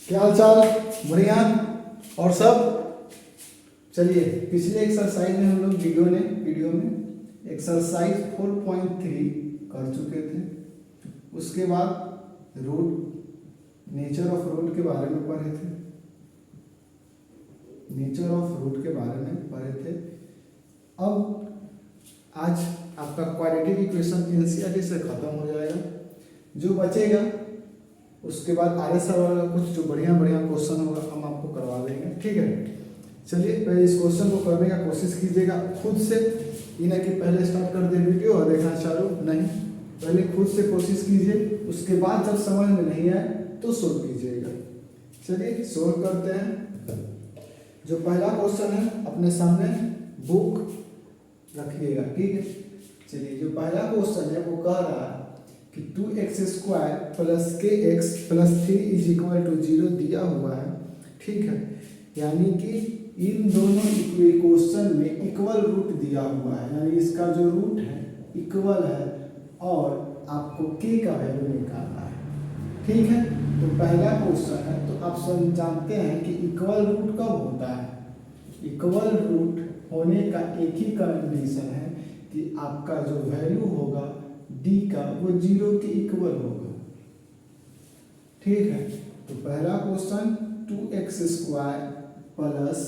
क्या हाल चाल? बढ़िया। और सब चलिए, पिछले एक्सरसाइज में हम लोग वीडियो में एक्सरसाइज 4.3 कर चुके थे। उसके बाद नेचर ऑफ रूट के बारे में पढ़े थे। अब आज आपका क्वाड्रेटिक इक्वेशन एनसीईआरटी से खत्म हो जाएगा। जो बचेगा उसके बाद आगे सवाल का कुछ जो बढ़िया क्वेश्चन होगा हम आपको करवा देंगे, ठीक है। चलिए पहले इस क्वेश्चन को करने का कोशिश कीजिएगा खुद से, ये ना कि पहले स्टार्ट कर दे वीडियो और देखना चालू नहीं। पहले खुद से कोशिश कीजिए, उसके बाद जब समझ में नहीं आए तो सोल्व कीजिएगा। चलिए सोल्व करते हैं। जो पहला क्वेश्चन है अपने सामने बुक रखिएगा, ठीक है। चलिए जो पहला क्वेश्चन है वो कह रहा है कि 2x² plus kx plus 3 is equal to 0 दिया हुआ है, ठीक है। यानी कि इन दोनों इक्वेशन में इक्वल रूट दिया हुआ है, यानी इसका जो रूट है इक्वल है और आपको k का वैल्यू निकालना है, ठीक है। तो पहला क्वेश्चन है, तो आप सब जानते हैं कि इक्वल रूट कब होता है। इक्वल रूट होने का एक ही कंडीशन है कि आपका जो वैल्यू होगा d का वो 0 के इक्वल होगा, ठीक है। तो पहला question 2x² plus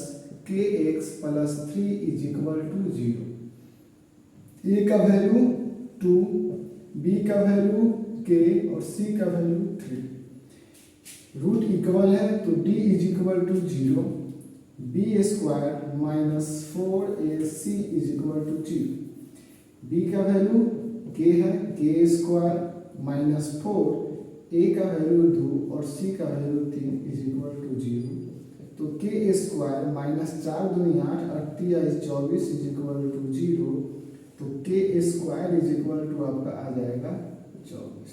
kx plus 3 is equal to 0। a का वैल्यू 2, b का वैल्यू k और c का वैल्यू 3। रूट इक्वल है तो d is equal to 0, b² minus 4ac is equal to 0। b का वैल्यू k है, k² माइनस 4, a का value 2 और c का वैल्यू 3 इज इक्वल टू 0। तो k² माइनस 4 दूनी 8 24 इज इक्वल टू 0। तो k² इज इक्वल टू आपका आ जाएगा 24,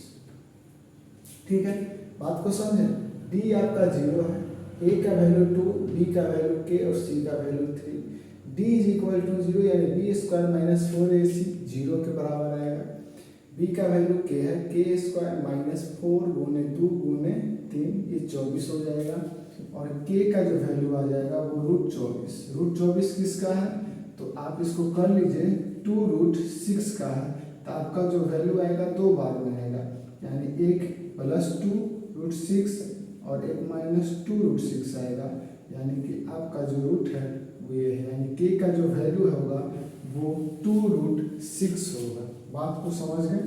ठीक है। बात को समझे। d आपका 0 है, a का वैल्यू 2, b का वैल्यू k और c का value 3। d is equal to 0 यानी b² माइनस 4ac 0 के बराबर आएगा। b का वैल्यू k है, k² माइनस 4 गुने 2 गुने 3 ये 24 हो जाएगा। और k का जो वैल्यू आ जाएगा वो √24। √24 किसका है तो आप इसको कर लीजिए 2√6 का है। तो आपका जो वैल्यू आएगा दो बार में आएगा, यानी एक प्लस 2√6 और एक माइनस 2√6 आएगा। यानी कि आपका जो रूट है वो ये है, यानी k का जो वैल्यू होगा वो 2√6 होगा। बात को समझ गए।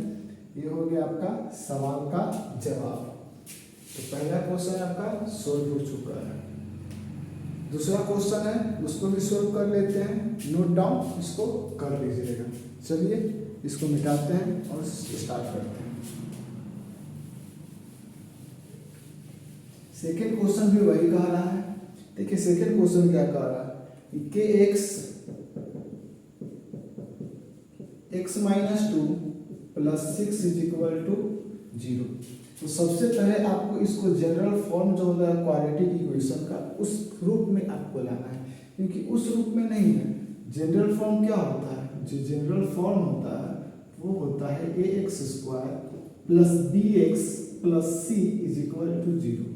ये हो गया आपका सवाल का जवाब। तो पहला क्वेश्चन आपका सोल्व हो चुका है। दूसरा क्वेश्चन है उसको भी सोल्व कर लेते हैं, नोट डाउन इसको कर लीजिएगा। चलिए इसको मिटाते हैं और स्टार्ट करते हैं। सेकेंड क्वेश्चन भी वही कह रहा है। देखिए सेकेंड क्वेश्चन क्या कह रहा है कि x minus 2 plus 6 is equal to 0। तो सबसे पहले आपको इसको जनरल फॉर्म जो होता है क्वाड्रेटिक इक्वेशन का उस रूप में आपको लाना है, क्योंकि उस रूप में नहीं है। जनरल फॉर्म क्या होता है, जो जनरल फॉर्म होता है वो होता है ax² plus bx plus c is equal to 0।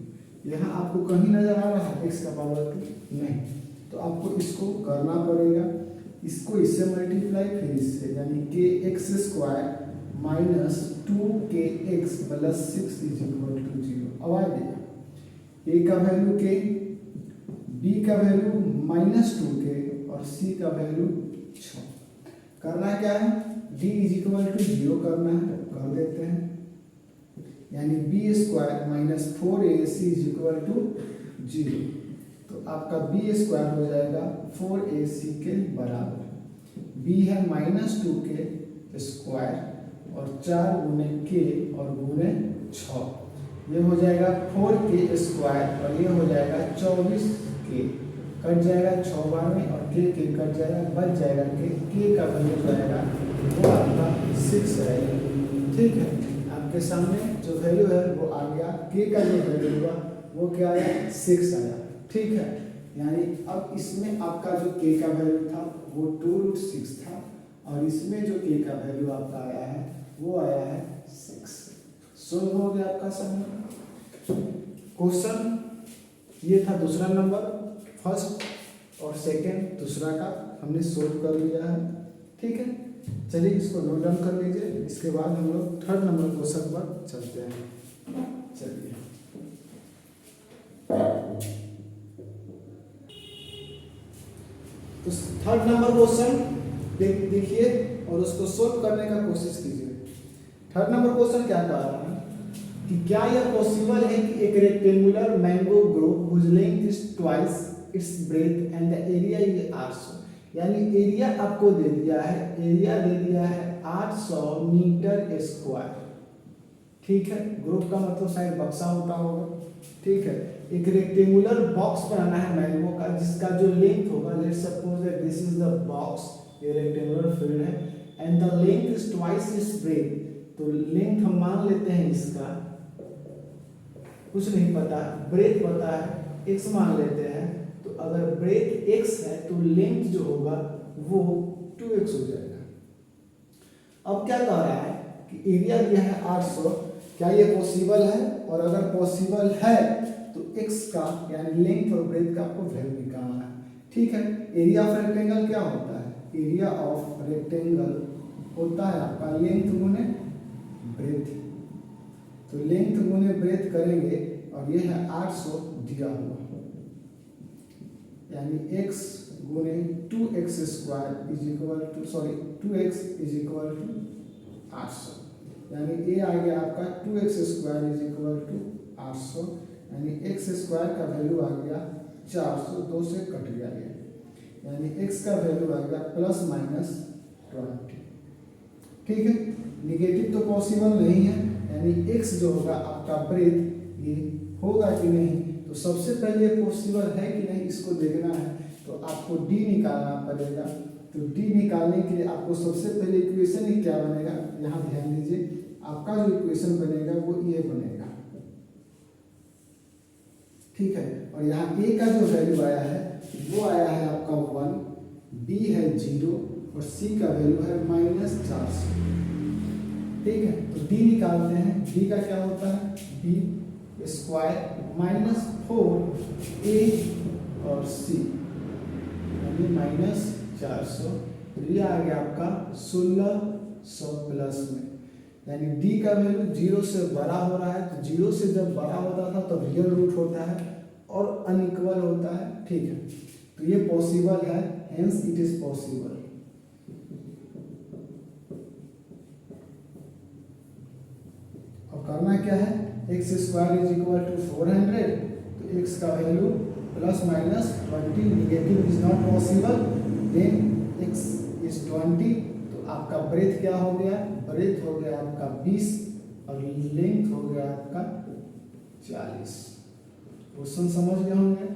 यहाँ आपको कहीं नजर आ रहा है x का पावर 2 नहीं, तो आपको इसको करना पड़ेगा। इसको इससे मल्टीप्लाई फिर इससे, यानी kx² minus 2kx plus 6 is equal to 0। अब आ गया a का वैल्यू k, b का वैल्यू माइनस 2k और c का वैल्यू 6। करना क्या है, d इज इक्वल टू 0 करना है, कर देते हैं। यानी b² minus 4ac is equal to 0। तो आपका b² हो जाएगा 4ac के बराबर। b है माइनस 2k² और 4 गुने k और गुने 6, ये हो जाएगा 4k² और ये हो जाएगा 24k। कट जाएगा 6 बार में और k कट जाएगा, बच जाएगा k का वैल्यू जाएगा वो आपका 6 रहेगा, ठीक है। आपके सामने जो वैल्यू है वो आ गया, k का जो वैल्यू हुआ वो क्या आया 6 आया, ठीक है। यानी अब इसमें आपका जो k का वैल्यू था वो 2√6 था और इसमें जो k का वैल्यू आपका आया है वो आया है 6। सोल्व हो गया आपका सवाल। क्वेश्चन ये था दूसरा नंबर, फर्स्ट और सेकंड दूसरा का हमने सोल्व कर लिया है। ठीक है, चलिए इसको नोट डाउन कर लीजिए। इसके बाद हम लोग थर्ड नंबर क्वेश्चन पर चलते हैं। चलिए तो थर्ड नंबर क्वेश्चन देखिए और उसको सोल्व करने का कोशिश कीजिए। थर्ड नंबर क्वेश्चन क्या कह रहा है कि क्या यह पॉसिबल है कि एक rectangular mango grove whose length is twice its breadth and the area is 800, यानी एरिया आपको दे दिया है, एरिया दे दिया है 800 मीटर स्क्वायर। ठीक है, ग्रुप का मतलब शायद बक्सा होता होगा। ठीक है, एक रेक्टेंगुलर बॉक्स बनाना है मैंगो का जिसका जो लेंथ होगा, let's suppose that this is the box, ये रेक्टेंगुलर फील्ड है and the length is twice its breath. तो लेंथ हम मान लेते हैं इसका, कुछ नहीं पता, ब्रेथ पता है, x मान लेते हैं। तो अगर ब्रेथ x है तो लेंथ जो होगा वो 2x हो जाएगा। अब क्या कह रहा है कि एरिया दिया है 800, क्या ये पॉसिबल है? और अगर पॉसिबल है तो x का यानी लेंथ और ब्रेथ का आपको वैल्यू निकालना है। ठीक है, एरिया ऑफ रेक्टेंगल क्या होता है? एरिया ऑफ रेक्टेंगल होता है आपका लेंथ गुने ब्रेथ। तो लेंथ गुने ब्रेथ करेंगे और ये है 800 दिया हुआ, यानी x गुने 2x square is equal to 2x is equal to 800, यानी ये आ गया आपका 2x square is equal to 800, यानी x स्क्वायर का वैल्यू आ गया 400, 2 से कट गया ये, यानी x का वैल्यू आ गया प्लस माइनस 20। ठीक है, निगेटिव तो पॉसिबल नहीं है, यानी x जो होगा आपका ब्रेथ ये होगा कि नहीं। तो सबसे पहले पॉसिबल है कि नहीं इसको देखना है, तो आपको d निकालना पड़ेगा। तो d निकालने के लिए आपको सबसे पहले इक्वेशन ही क्या बनेगा, यहाँ ध्यान दीजिए, आपका जो इक्वेशन बनेगा वो ये बनेगा। ठीक है, और यहाँ a का जो वैल्यू आया है वो आया है आपका 1, b है 0 और c का वैल्यू है -400। ठीक है, तो d निकालते हैं, d का क्या होता है, b स्क्वायर -4a और c यानी -400। तो ये आ गया आपका 1600 प्लस में, यानी d का वैल्यू 0 से बड़ा हो रहा है। तो 0 से जब बड़ा होता था तो रियल रूट होता है और अनइक्वल होता है। ठीक है, तो ये पॉसिबल है, हेंस इट इज पॉसिबल। अब करना क्या है, x square is equal to 400, तो x का value plus minus 20, negative is not possible, then x is 20। तो आपका ब्रेथ क्या हो गया, ब्रेथ हो गया आपका 20 और लेंथ हो गया आपका 40। क्वेश्चन समझ गए होंगे,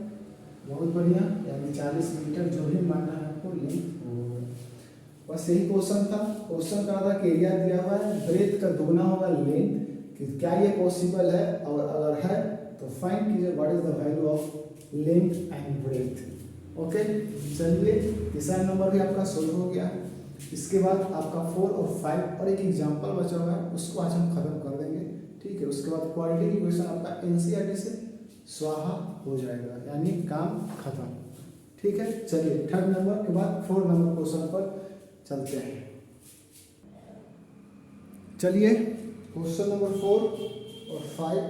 बहुत बढ़िया, यानी 40 मीटर जो भी मानना है आपको लेंथ होगा। बस यही क्वेश्चन था। क्वेश्चन का था कि एरिया दिया हुआ है, ब्रेथ का दुगना होगा लेंथ, कि क्या ये पॉसिबल है, और अगर है तो फाइंड कीजिए what is the value of length and breadth. Okay, चलिए तीसरा नंबर भी आपका सोल्व हो गया। इसके बाद आपका 4 और 5 और एक एग्जांपल बचा हुआ है, उसको आज हम खत्म कर देंगे। ठीक है, उसके बाद क्वालिटी की क्वेश्चन आपका एनसीईआरटी से स्वाहा हो जाएगा, यानी काम खत्म। ठीक है, चलिए थर्ड नंबर के बाद 4 नंबर क्वेश्चन पर चलते हैं। चलिए क्वेश्चन नंबर 4 और 5,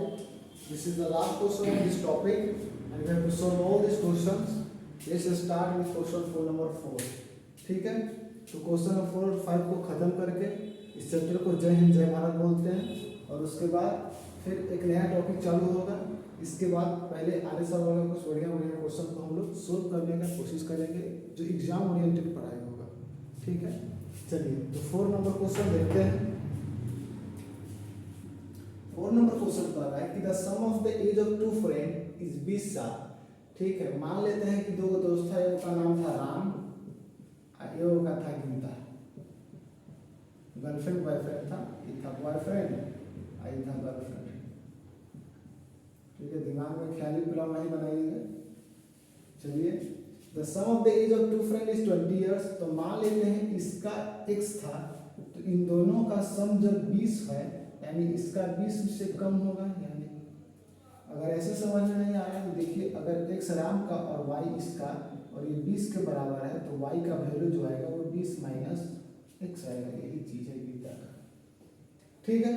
this is the last question of this topic and we have to solve all these questions. Let's start with question 4 number 4. ठीक है, तो क्वेश्चन नंबर 4 और 5 को खत्म करके इस चैप्टर को जय हिंद जय भारत बोलते हैं, और उसके बाद फिर एक नया टॉपिक चालू होगा। इसके बाद पहले आधे साल वाला कुछ बढ़िया बढ़िया क्वेश्चन को हम लोग सोल्व करने का कोशिश करेंगे, जो एग्जाम ओरिएंटेड पढ़ाई होगा। ठीक है, चलिए तो 4 नंबर क्वेश्चन देखते हैं। 4 नंबर क्वेश्चन कर रहा है कि the sum of the age of 2 friend is 20 साल। ठीक है, मान लेते हैं कि 2 दोस्त था, एक का नाम था राम और एक का था गीता। गर्लफ्रेंड बॉयफ्रेंड था, ये था बॉयफ्रेंड और ये था गर्लफ्रेंड। ठीक है, दिमाग में ख्याली प्लान नहीं बनाइएगा। चलिए, the sum of the age of 2 friend is 20 years. तो मान लेते हैं इसका x था, तो इन दोनों का सम जब 20 है, यानी इसका 20 से कम होगा, यानी अगर ऐसे समझ में नहीं आ रहा है तो देखिए, अगर x राम का और y इसका और ये 20 के बराबर है तो y का वैल्यू जो आएगा वो 20 माइनस x आएगा। यही चीज है बीटा का। ठीक है,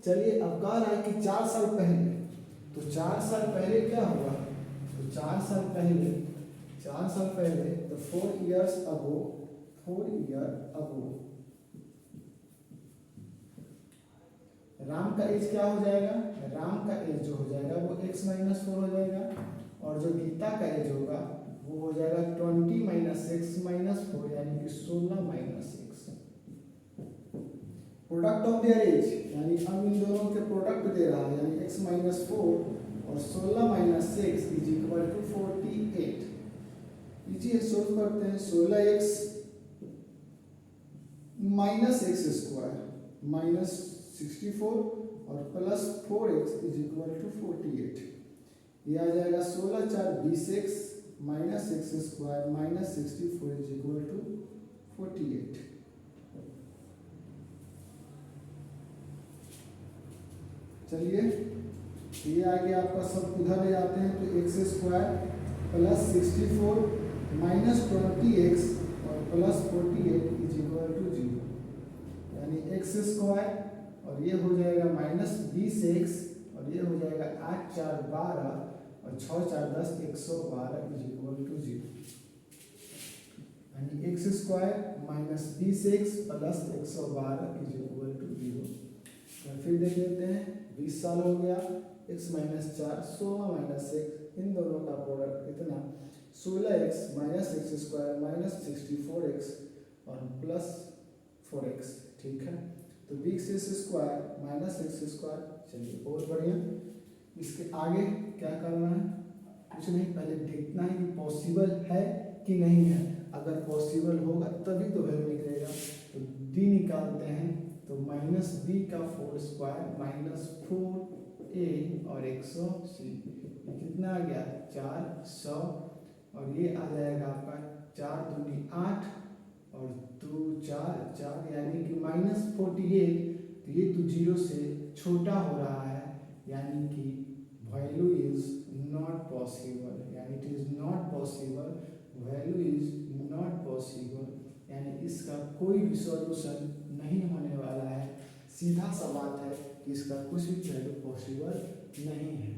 चलिए अब कह रहा है कि 4 साल पहले, तो 4 साल पहले क्या हुआ, तो 4 साल पहले तो 4 ईयर अगो राम का एज क्या हो जाएगा, राम का एज जो हो जाएगा वो x माइनस 4 हो जाएगा, और जो गीता का एज होगा वो हो जाएगा 20 माइनस x माइनस 4 यानी कि 16 minus x। Product of their age यानी हम इन दोनों के प्रोडक्ट दे रहा है, यानी x माइनस 4 और 16 माइनस 6 इज इक्वल टू 48। लीजिए सोल्व करते हैं। 16x minus x square minus 64 और plus 4x is equal to 48। ये आ जाएगा 16 4 20x minus x square minus 64 is equal to 48। चलिए ये आ गया आपका, सब उधर ले जाते हैं तो x square plus 64 minus 20x और प्लस 48 इज इक्वल टू 0, यानी x स्क्वायर और ये हो जाएगा माइनस 20x और ये हो जाएगा 8 4 12 और 6 4 10 112 इज इक्वल टू 0, यानी x square minus 20x plus 112 is equal to 0। तो फिर देख लेते हैं, 20 साल हो गया, x माइनस 4 16 माइनस 1, इन दोनों का प्रोडक्ट कितना 16x minus x square minus 64x और प्लस 4x। ठीक है, तो 20x square minus x square. चलिए बहुत बढ़िया, इसके आगे क्या करना है, कुछ नहीं, पहले देखना है कि पॉसिबल है कि नहीं है। अगर पॉसिबल होगा तभी तो वैल्यू निकलेगा। तो d निकालते हैं, तो माइनस b का 4 स्क्वायर माइनस 4a और 100c, कितना आ गया 400, और ये आ जाएगा आपका 4 दूनी 8 और 2 4 4 यानी कि माइनस 48। तो ये तो 0 से छोटा हो रहा है, यानी कि वैल्यू इज नॉट पॉसिबल, यानी it is not possible, value is not possible, यानी इसका कोई भी सॉल्यूशन नहीं होने वाला है। सीधा सा बात है कि इसका कुछ भी वैल्यू पॉसिबल नहीं है।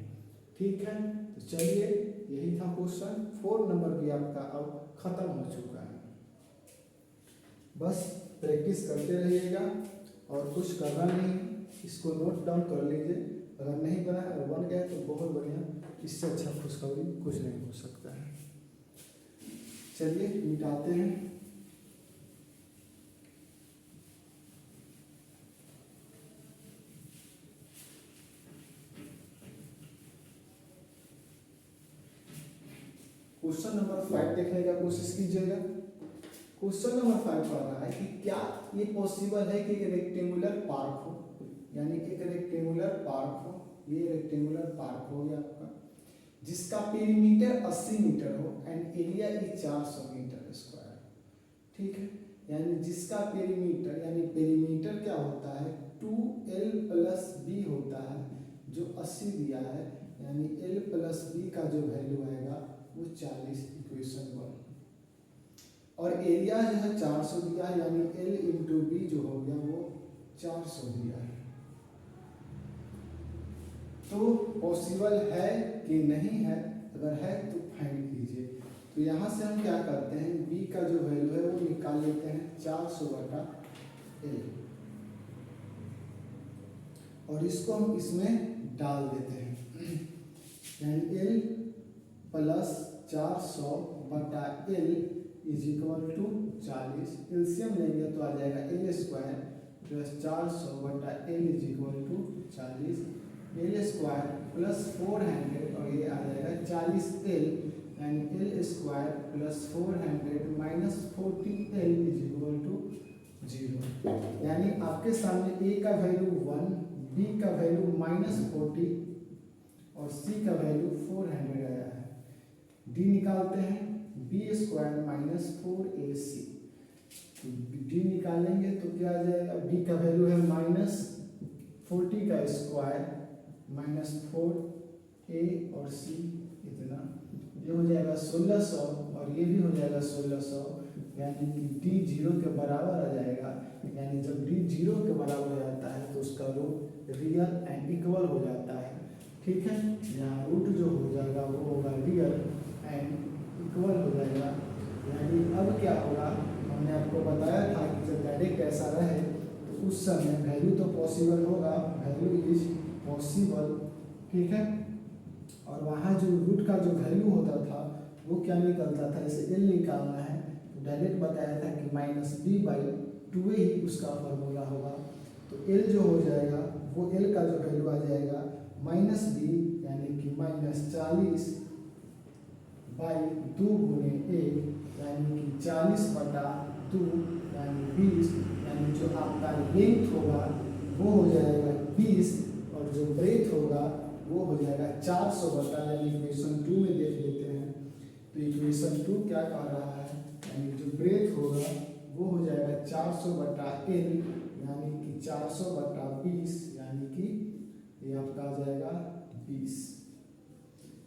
ठीक है, तो चलिए यही था क्वेश्चन। 4 नंबर भी आपका अब खत्म हो चुका है। बस प्रैक्टिस करते रहिएगा और कुछ करना नहीं, इसको नोट डाउन कर लीजिए। अगर नहीं बना, अगर बन गया तो बहुत बढ़िया, इससे अच्छा खुशखबरी कुछ नहीं हो सकता है। चलिए मिटाते हैं। क्वेश्चन नंबर 5 देखने का कोशिश कीजिएगा। क्वेश्चन नंबर 5 पढ़ रहा है कि क्या ये पॉसिबल है कि एक रेक्टेंगुलर पार्क हो, यानी एक रेक्टेंगुलर पार्क हो, ये रेक्टेंगुलर पार्क हो गया आपका, जिसका पेरीमीटर 80 मीटर हो and area is 400 metre square. ठीक है, यानी जिसका पेरीमीटर, यानी पेरीमीटर क्या होता है 2l प्लस b होता है, जो 80 दिया है, यानी l प्लस b का जो वैल्यू आएगा वो 40, इक्वेशन 1, और एरिया जो है 400 दिया है, यानी l इंटू बी जो हो गया वो 400 दिया है। तो पॉसिबल है कि नहीं है, अगर है तो फाइंड कीजिए। तो यहाँ से हम क्या करते हैं, b का जो वैल्यू है वो निकाल लेते हैं 400/l, और इसको हम इसमें डाल देते हैं, यानी l plus 400/l is equal to 40। LCM लेंगे तो आ जाएगा l square plus 400/l is equal to 40, l square plus 400 और ये आ जाएगा 40l, and l square plus 400 minus 40l is equal to 0। यानी आपके सामने a का वैल्यू 1, b का वैल्यू -40 और c का वैल्यू 400 आया है। d निकालते हैं, b square minus 4ac, d निकालेंगे तो क्या आ जाएगा, b का वैल्यू है -40 का स्क्वायर माइनस 4 ए और सी इतना, ये हो जाएगा 1600 और ये भी हो जाएगा 1600, यानी कि डी 0 के बराबर आ जाएगा। यानी जब डी 0 के बराबर हो जाता है तो उसका रूट रियल एंड इक्वल हो जाता है। ठीक है, यहाँ रूट जो हो जाएगा वो होगा रियल एंड इक्वल हो जाएगा। यानी अब क्या होगा, हमने आपको बताया था कि जब डायरेक्ट ऐसा रहे तो उस समय वैल्यू तो पॉसिबल होगा, वैल्यू इज पॉसिबल। ठीक है, और वहाँ जो रूट का जो वैल्यू होता था वो क्या निकलता था, जैसे एल निकालना है तो डायरेक्ट बताया था कि -b/2 ही उसका फॉर्मूला होगा। तो एल जो हो जाएगा वो एल का जो वैल्यू आ जाएगा -b, यानी कि -40/2 गुणे a, यानी कि 40/2 यानी 20, यानी जो आपका लेंथ होगा वो हो जाएगा 20 और जो ब्रेथ होगा वो हो जाएगा 400 यानी इक्वेशन 2 में देख लेते हैं। तो इक्वेशन 2 क्या कह रहा है, यानी जो ब्रेथ होगा वो हो जाएगा 400/L, यानी कि 400/20, यानी कि ये आपका आ जाएगा 20,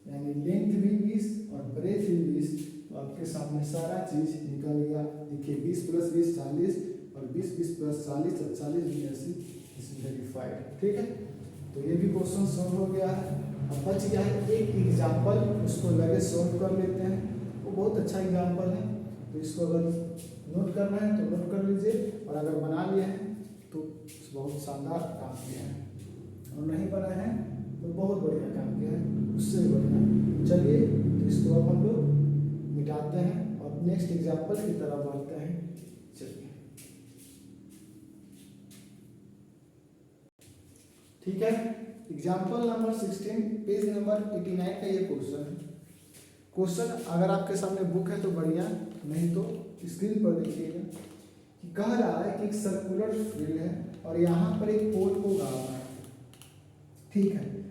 यानी लेंथ भी 20 और ब्रेथ भी 20। तो आपके सामने सारा चीज निकल गया। देखिए 20 + 20 40 और 20 + 40 40 इज वेरीफाइड। ठीक है, तो ये भी क्वेश्चन सॉल्व हो गया है। अब बच गया है एक एग्जाम्पल, उसको लगे सॉल्व कर लेते हैं। वो बहुत अच्छा एग्जाम्पल है, तो इसको अगर नोट करना है तो नोट कर लीजिए, और अगर बना लिए हैं तो बहुत शानदार काम किया है, और नहीं बना है तो बहुत बढ़िया काम किया है, उससे भी बढ़िया। चलिए तो इसको अब हम लोग मिटाते हैं और नेक्स्ट एग्जाम्पल की तरफ बढ़ते हैं। चलिए ठीक है, एग्जाम्पल नंबर 16 पेज नंबर 89 का ये क्वेश्चन है। क्वेश्चन अगर आपके सामने बुक है तो बढ़िया, नहीं तो स्क्रीन पर देखिएगा कि कह रहा है कि एक सर्कुलर फील्ड है और यहाँ पर एक पोल को गाड़ा है। ठीक है,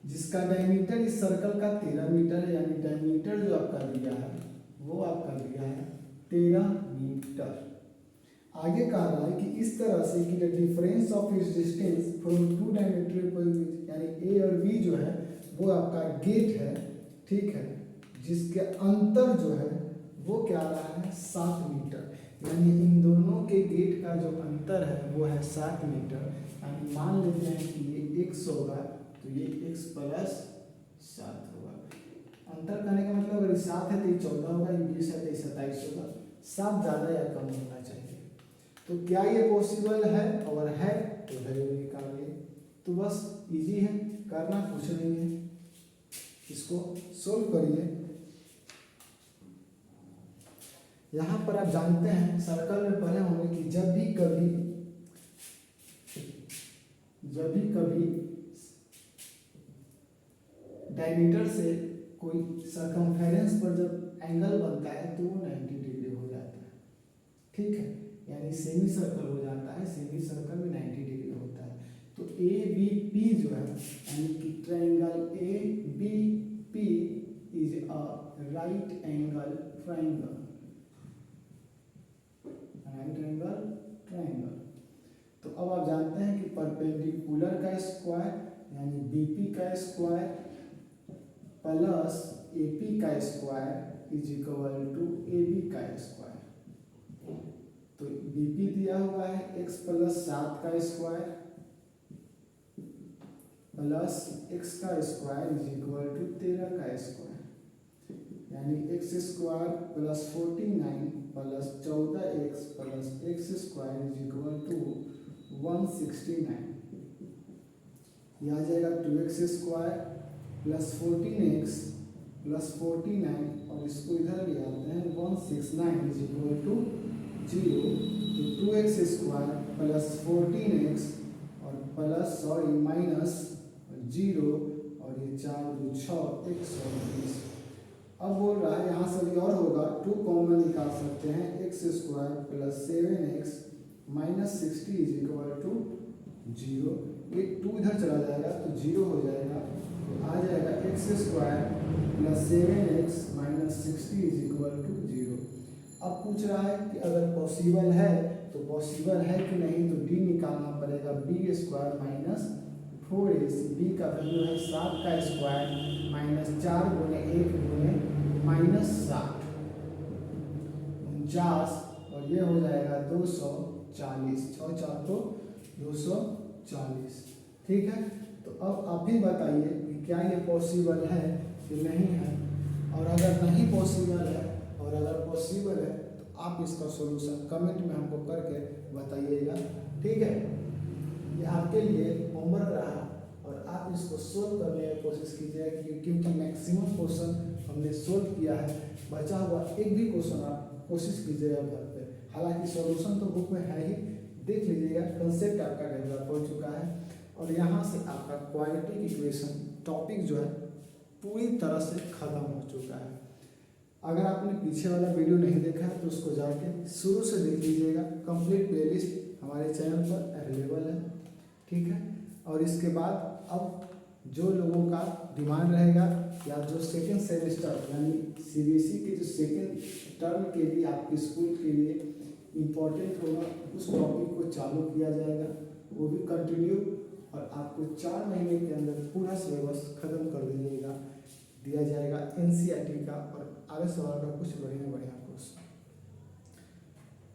जिसका डायमीटर इस सर्कल का 13 मीटर है, यानी डायमीटर जो आपका दिया है वो आपका दिया है 13 मीटर। आगे कह रहा है कि इस तरह से कि the difference of its distance from to diameter point, यानी ए और बी जो है वो आपका गेट है। ठीक है, जिसके अंतर जो है वो क्या रहा है 7 मीटर, यानी इन दोनों के गेट का जो अंतर है वो है 7 मीटर। यानी मान लेते हैं कि ये x होगा तो ये x + 7 होगा। अंतर करने का मतलब अगर 7 है तो ये 14 होगा, ये 20 है तो ये 27 होगा। 7 ज़्यादा या कम होना चाहिए। तो क्या ये पॉसिबल है, और है तो वैल्यू निकालिए। तो बस इजी है, करना कुछ नहीं है, इसको सोल्व करिए। यहाँ पर आप जानते हैं सर्कल में पढ़े होंगे कि जब भी कभी डायमीटर से कोई सर्कमफेरेंस पर जब एंगल बनता है तो वो 90 डिग्री हो जाता है। ठीक है, यानी सेमी सर्कल हो जाता है, सेमी सर्कल में 90 डिग्री होता है। तो ए बी पी जो है, यानी कि triangle A B P is a right angle triangle, right angle triangle. तो अब आप जानते हैं कि परपेंडिकुलर का स्क्वायर यानी बीपी का स्क्वायर प्लस एपी का square is equal to AB का स्क्वायर। तो बीपी दिया हुआ है x + 7 का स्क्वायर प्लस x का स्क्वायर इज इक्वल टू 13 का स्क्वायर, यानी x² + 49 plus 14x plus x² is equal to 169। यह आ जाएगा 2x² प्लस 14x प्लस 49, और इसको इधर ले आते हैं 169 इज इक्वल टू 0। तो 2x² प्लस 14x और प्लस माइनस 0, और ये 4 2 6 120। अब बोल रहा है यहाँ से भी और होगा, 2 कॉमन निकाल सकते हैं, x² plus 7x minus 60 is equal to 0। ये 2 इधर चला जाएगा तो 0 हो जाएगा, तो आ जाएगा x² plus 7x minus 60 is equal to 0। अब पूछ रहा है कि अगर पॉसिबल है तो पॉसिबल है कि नहीं, तो d निकालना पड़ेगा b² माइनस 4ac, b का वैल्यू है 7 का स्क्वायर माइनस 4 गुने 1 गुने माइनस 60 49, और ये हो जाएगा 240, 6 4 तो 240। ठीक है, तो अब आप ही बताइए कि क्या ये पॉसिबल है कि नहीं है, और अगर नहीं पॉसिबल है और अगर पॉसिबल है तो आप इसका सॉल्यूशन कमेंट में हमको करके बताइएगा। ठीक है, ये आपके लिए होमवर्क रहा और आप इसको सोल्व करने की कोशिश कीजिएगा, क्योंकि मैक्सिमम क्वेश्चन हमने सोल्व किया है। बचा हुआ एक भी क्वेश्चन आप कोशिश कीजिएगा घर पे, हालांकि सॉल्यूशन तो बुक में है ही, देख लीजिएगा, कंसेप्ट आपका डेवलप हो चुका है और यहाँ से आपका क्वाड्रेटिक इक्वेशन टॉपिक जो है पूरी तरह से खत्म हो चुका है। अगर आपने पीछे वाला वीडियो नहीं देखा है तो उसको जाके शुरू से देख लीजिएगा, कंप्लीट प्लेलिस्ट हमारे चैनल पर अवेलेबल है। ठीक है, और इसके बाद अब जो लोगों का डिमांड रहेगा या जो सेकेंड सेमेस्टर यानी सीबीएसई के जो सेकेंड टर्म के लिए आपके स्कूल के लिए इम्पोर्टेंट होगा, उस टॉपिक को चालू किया जाएगा, वो भी कंटिन्यू, और आपको 4 महीने के अंदर पूरा सिलेबस खत्म कर दिया जाएगा एनसीईआरटी का और आरएस वाला का कुछ बढ़िया बढ़िया कोर्स।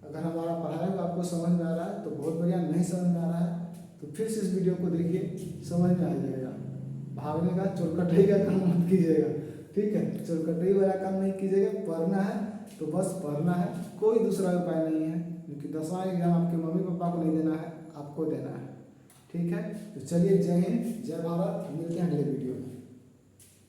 अगर हमारा पढ़ाया हुआ आपको समझ में आ रहा है तो बहुत बढ़िया, नहीं समझ में आ रहा है तो फिर से इस वीडियो को देखिए, समझ में आ जाएगा। भागने का चोरकटई का काम मत कीजिएगा। ठीक है, चोरकटई वाला काम नहीं कीजिएगा, पढ़ना है तो बस पढ़ना है, कोई दूसरा उपाय नहीं है, क्योंकि 10वां एग्जाम आपके मम्मी पापा को नहीं देना है, आपको देना है। ठीक है, तो चलिए, जय हिंद, जय भारत, मिलते हैं अगले वीडियो में।